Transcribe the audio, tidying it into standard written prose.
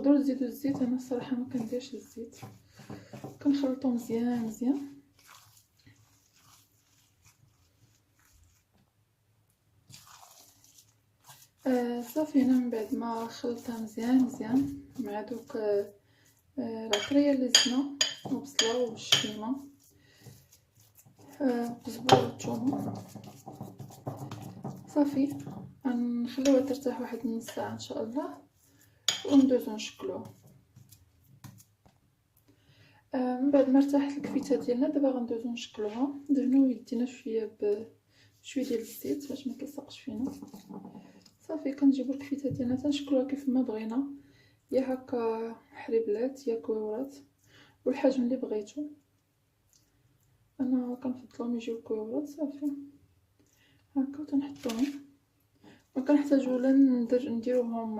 تقدروا تزيدوا الزيت. انا الصراحه ما كنديرش الزيت، كنخلطو مزيان مزيان. صافي. هنا من بعد ما خلطتها مزيان مزيان مع دوك العطريه اللي زدنا والبصله والشيمه والزبور والثومه، صافي غنخليوها ترتاح واحد نص ساعه ان شاء الله وندوزو نشكلوها. من بعد ما ارتاحت الكفيته ديالنا دابا غندوزو نشكلوها. ندهنو يدينا شويه بشويه ديال الزيت باش ما تلصقش فينا. صافي كنجيبو الكفيته ديالنا تنشكلوها كيف ما بغينا، يا هكا حريبلات يا كويورات والحجم اللي بغيتو. انا كنفضلهم يجيو كويورات. صافي هكا تنحطوهم، ما كنحتاجو لا نديروهم